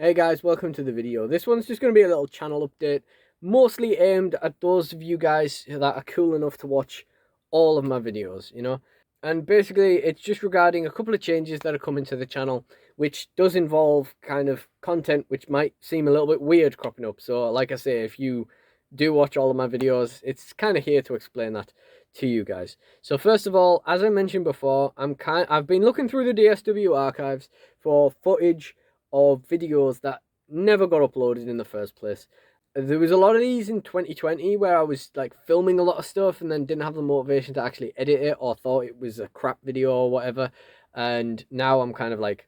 Hey guys, welcome to the video. This one's just going to be a little channel update, mostly aimed at those of you guys that are cool enough to watch all of my videos. And basically, it's just regarding a couple of changes that are coming to the channel, which does involve kind of content which might seem a little bit weird cropping up. So, like I say, if you do watch all of my videos, it's kind of here to explain that to you guys. So, first of all, as I mentioned before, I've been looking through the DSW archives for footage of videos that never got uploaded in the first place. There was a lot of these in 2020 where I was like filming a lot of stuff and then didn't have the motivation to actually edit it, or thought it was a crap video or whatever. And now I'm kind of like,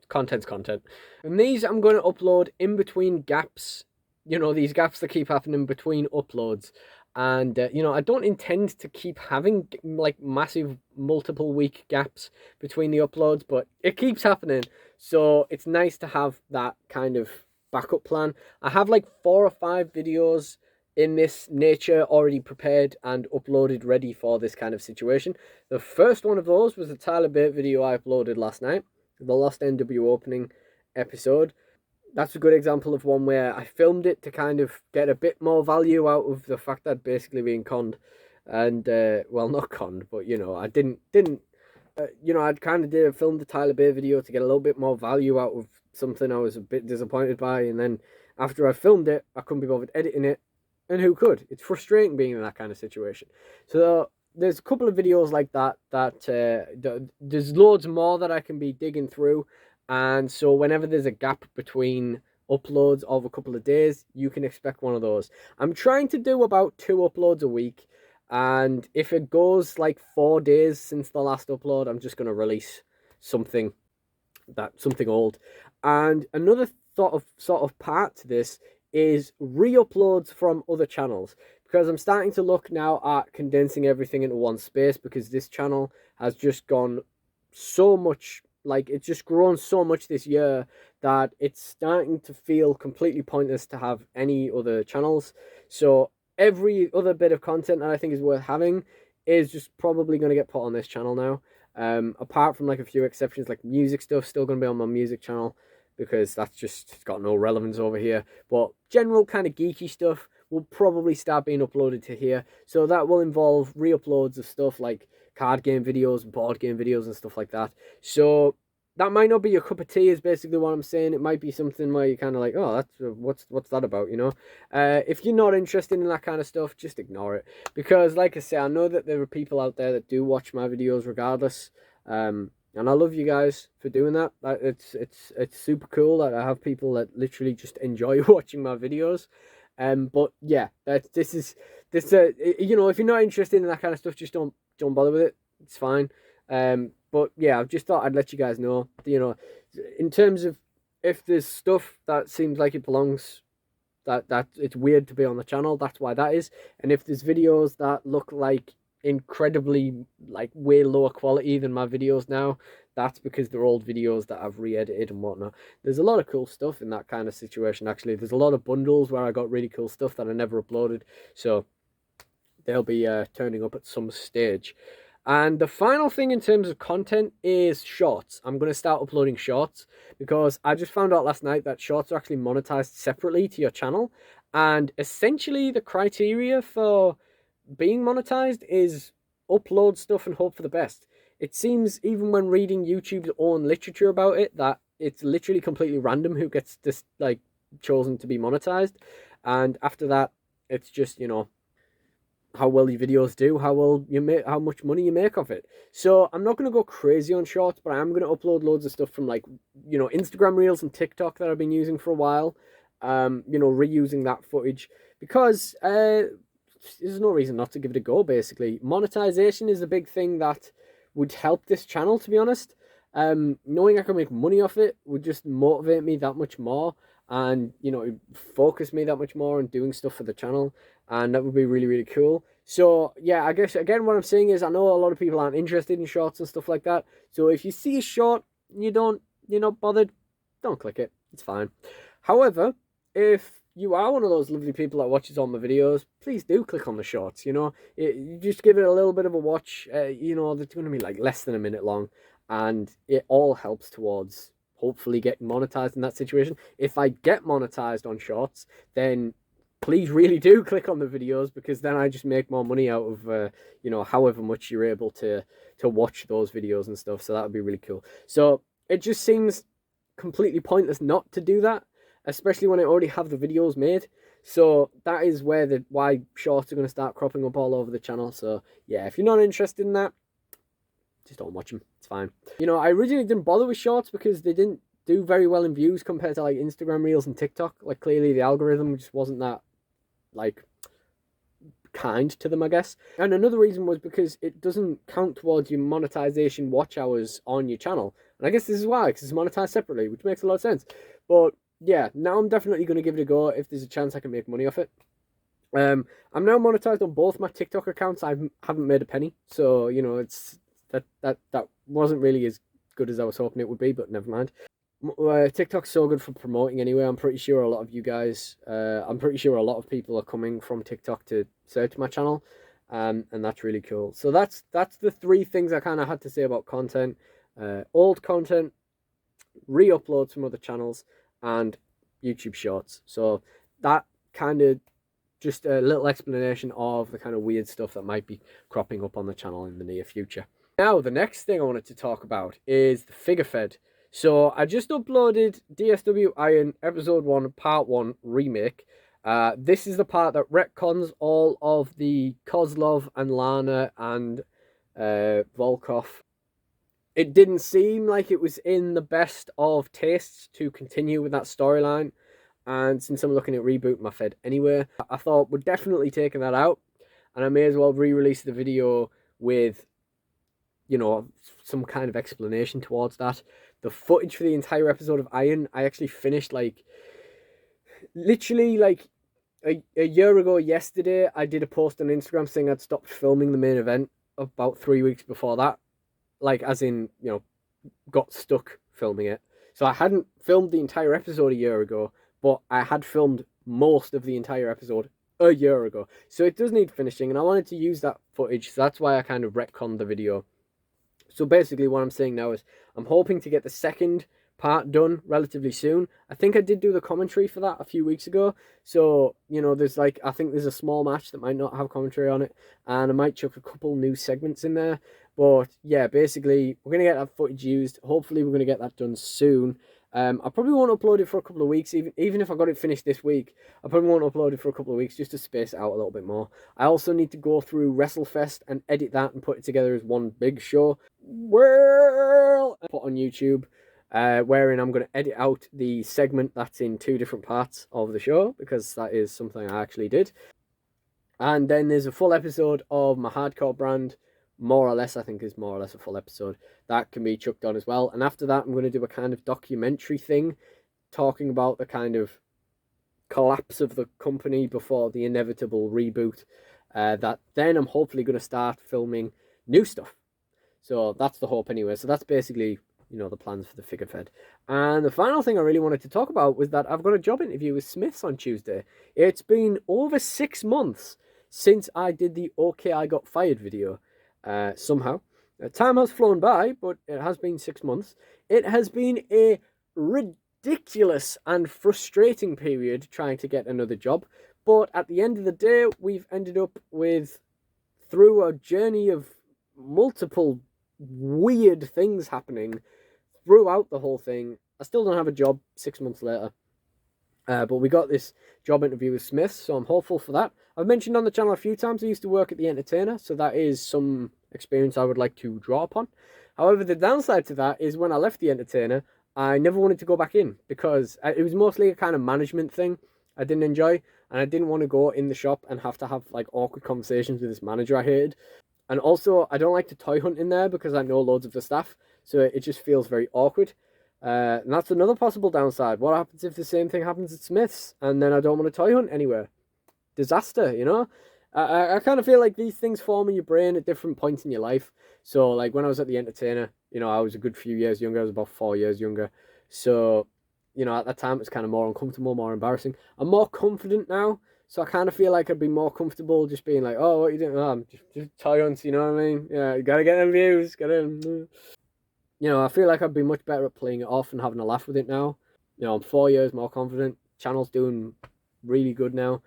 content's content. And these I'm going to upload in between gaps, these gaps that keep happening between uploads. And, I don't intend to keep having like massive multiple week gaps between the uploads, but it keeps happening. So it's nice to have that kind of backup plan. I have like 4 or 5 videos in this nature already prepared and uploaded, ready for this kind of situation. The first one of those was the Tyler Bate video I uploaded last night, the Lost NW opening episode. That's a good example of one where I filmed it to kind of get a bit more value out of the fact that I'd basically been conned. And, well, not conned, but, I didn't I'd kind of filmed the Tyler Bate video to get a little bit more value out of something I was a bit disappointed by. And then after I filmed it, I couldn't be bothered editing it. And who could? It's frustrating being in that kind of situation. So there's a couple of videos like that, there's loads more that I can be digging through. And so whenever there's a gap between uploads of a couple of days, you can expect one of those. I'm trying to do about 2 uploads a week. And if it goes like 4 days since the last upload, I'm just going to release something old. And another sort of part to this is re-uploads from other channels, because I'm starting to look now at condensing everything into one space, because this channel has just gone so much, like it's just grown so much this year that it's starting to feel completely pointless to have any other channels. So every other bit of content that I think is worth having is just probably going to get put on this channel now. Apart from like a few exceptions, like music stuff, still going to be on my music channel, because that's just got no relevance over here. But general kind of geeky stuff will probably start being uploaded to here. So that will involve re-uploads of stuff like card game videos, board game videos, and stuff like that. So that might not be your cup of tea, is basically what I'm saying. It might be something where you're kind of like, oh, that's what's that about. If you're not interested in that kind of stuff, just ignore it, because like I say, I know that there are people out there that do watch my videos regardless, and I love you guys for doing that. It's super cool that I have people that literally just enjoy watching my videos. But yeah, this if you're not interested in that kind of stuff, just don't bother with it. It's fine. But yeah, I've just thought I'd let you guys know, in terms of if there's stuff that seems like it belongs, that it's weird to be on the channel, that's why that is. And if there's videos that look like incredibly, like, way lower quality than my videos now, that's because they're old videos that I've re-edited and whatnot. There's a lot of cool stuff in that kind of situation, actually. There's a lot of bundles where I got really cool stuff that I never uploaded, so they'll be turning up at some stage. And the final thing in terms of content is shorts. I'm going to start uploading shorts, because I just found out last night that shorts are actually monetized separately to your channel. And essentially the criteria for being monetized is upload stuff and hope for the best. It seems, even when reading YouTube's own literature about it, that it's literally completely random who gets this, like, chosen to be monetized. And after that, it's just, how well your videos do, how well you make, how much money you make off it. So I'm not going to go crazy on shorts, but I am going to upload loads of stuff from, like, Instagram Reels and TikTok that I've been using for a while. Reusing that footage, because there's no reason not to give it a go. Basically, monetization is a big thing that would help this channel, to be honest. Knowing I can make money off it would just motivate me that much more, and focus me that much more on doing stuff for the channel, and that would be really, really cool. So yeah, I guess again what I'm saying is, I know a lot of people aren't interested in shorts and stuff like that. So if you see a short and you're not bothered, don't click it. It's fine. However, if you are one of those lovely people that watches all my videos, please do click on the shorts. You just give it a little bit of a watch. They're going to be like less than a minute long, and it all helps towards hopefully getting monetized in that situation. If I get monetized on shorts, then please really do click on the videos, because then I just make more money out of however much you're able to watch those videos and stuff. So that would be really cool. So it just seems completely pointless not to do that, especially when I already have the videos made. So that is why shorts are going to start cropping up all over the channel. So yeah, if you're not interested in that, just don't watch them. It's fine. I originally didn't bother with shorts because they didn't do very well in views compared to like Instagram Reels and TikTok. Like clearly the algorithm just wasn't that like kind to them, I guess. And another reason was because it doesn't count towards your monetization watch hours on your channel. And I guess this is why, because it's monetized separately, which makes a lot of sense. But yeah, now I'm definitely going to give it a go if there's a chance I can make money off it. I'm now monetized on both my TikTok accounts. I haven't made a penny, so it's that wasn't really as good as I was hoping it would be, but never mind. TikTok's so good for promoting anyway. I'm pretty sure a lot of you guys, I'm pretty sure a lot of people are coming from TikTok to search my channel, and that's really cool. So that's the 3 things I kind of had to say about content. Old content, re-upload from other channels, and YouTube Shorts. So that kind of just a little explanation of the kind of weird stuff that might be cropping up on the channel in the near future. Now, the next thing I wanted to talk about is the figure fed. So I just uploaded DSW Iron Episode 1 Part 1 Remake. This is the part that retcons all of the Kozlov and Lana and Volkov. It didn't seem like it was in the best of tastes to continue with that storyline. And since I'm looking at rebooting my fed anyway, I thought we're definitely taking that out. And I may as well re-release the video with, some kind of explanation towards that. The footage for the entire episode of Iron, I actually finished literally a year ago yesterday. I did a post on Instagram saying I'd stopped filming the main event about 3 weeks before that. Like, as in, got stuck filming it. So I hadn't filmed the entire episode a year ago, but I had filmed most of the entire episode a year ago. So it does need finishing, and I wanted to use that footage. So that's why I kind of retconned the video. So basically what I'm saying now is I'm hoping to get the second part done relatively soon. I think I did do the commentary for that a few weeks ago. So, there's I think there's a small match that might not have commentary on it. And I might chuck a couple new segments in there. But yeah, basically we're going to get that footage used. Hopefully we're going to get that done soon. I probably won't upload it for a couple of weeks, even if I got it finished this week. I probably won't upload it for a couple of weeks just to space it out a little bit more. I also need to go through WrestleFest and edit that and put it together as one big show. Well, put on YouTube, wherein I'm going to edit out the segment that's in 2 different parts of the show, because that is something I actually did. And then there's a full episode of my hardcore brand. More or less, I think is more or less a full episode. That can be chucked on as well. And after that, I'm going to do a kind of documentary thing, talking about the kind of collapse of the company before the inevitable reboot. That then I'm hopefully going to start filming new stuff. So that's the hope anyway. So that's basically, the plans for the figure fed. And the final thing I really wanted to talk about was that I've got a job interview with Smiths on Tuesday. It's been over 6 months since I did the OK I Got Fired video. Somehow time has flown by, but it has been 6 months. It has been a ridiculous and frustrating period trying to get another job, but at the end of the day, we've ended up with, through a journey of multiple weird things happening throughout the whole thing, I still don't have a job 6 months later. But we got this job interview with Smiths, so I'm hopeful for that. I've mentioned on the channel a few times I used to work at The Entertainer, so that is some experience I would like to draw upon. However, the downside to that is when I left The Entertainer, I never wanted to go back in, because it was mostly a kind of management thing I didn't enjoy, and I didn't want to go in the shop and have to have awkward conversations with this manager I hated. And also, I don't like to toy hunt in there because I know loads of the staff, so it just feels very awkward. And that's another possible downside. What happens if the same thing happens at Smiths and then I don't want to toy hunt anywhere? Disaster, I kind of feel like these things form in your brain at different points in your life. So when I was at The Entertainer, I was a good few years younger. I was about 4 years younger. So, at that time it was kind of more uncomfortable, more embarrassing. I'm more confident now. So I kind of feel like I'd be more comfortable just being like, oh, what are you doing? Oh, I'm just toy hunts, you know what I mean? Yeah, you gotta get them views. you know, I feel like I'd be much better at playing it off and having a laugh with it now. You know, I'm 4 years more confident. Channel's doing really good now.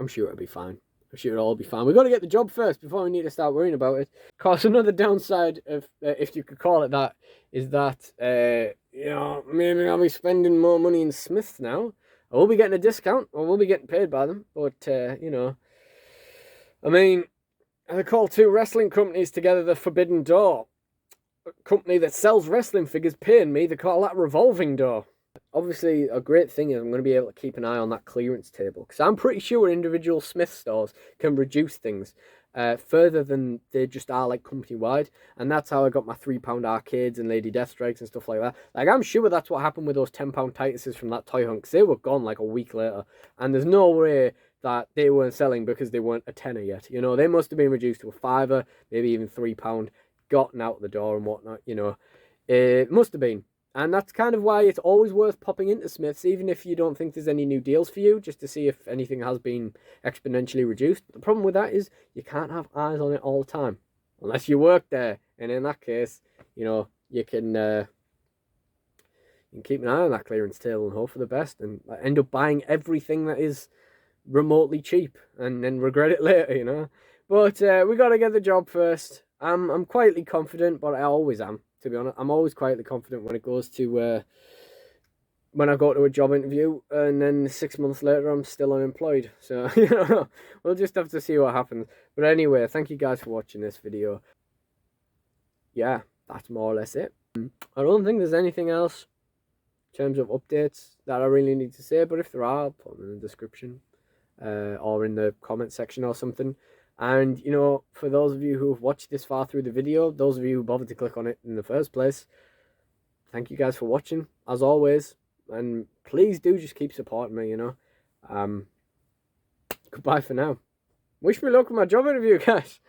I'm sure it'll be fine. I'm sure it'll all be fine. We've got to get the job first before we need to start worrying about it. Of course, another downside of, if you could call it that, is that, you know, maybe I'll be spending more money in Smiths now. I will be getting a discount, or we'll be getting paid by them. But, you know, I mean, they call two wrestling companies together the Forbidden Door. A company that sells wrestling figures paying me, they call that revolving door. Obviously, a great thing is I'm going to be able to keep an eye on that clearance table, because I'm pretty sure individual Smith stores can reduce things further than they just are like company-wide, and that's how I got my £3 arcades and Lady Deathstrikes and stuff like that. Like, I'm sure that's what happened with those £10 Tituses from that toy hunt, because they were gone like a week later, and there's no way that they weren't selling because they weren't a tenner yet. You know, they must have been reduced to a fiver, maybe even £3, gotten out the door and whatnot, you know. It must have been. And that's kind of why it's always worth popping into Smiths, even if you don't think there's any new deals for you, just to see if anything has been exponentially reduced. The problem with that is you can't have eyes on it all the time, unless you work there. And in that case, you know, you can keep an eye on that clearance table and hope for the best, and end up buying everything that is remotely cheap and then regret it later, you know. But we got to get the job first. I'm quietly confident, but I always am. To be honest, I'm always quietly confident when it goes to when I go to a job interview, and then 6 months later I'm still unemployed. So you know, we'll just have to see what happens. But anyway, thank you guys for watching this video. Yeah, that's more or less it. I don't think there's anything else in terms of updates that I really need to say. But if there are, I'll put them in the description or in the comment section or something. And, you know, for those of you who have watched this far through the video, those of you who bothered to click on it in the first place, thank you guys for watching, as always. And please do just keep supporting me, you know. Goodbye for now. Wish me luck with my job interview, guys.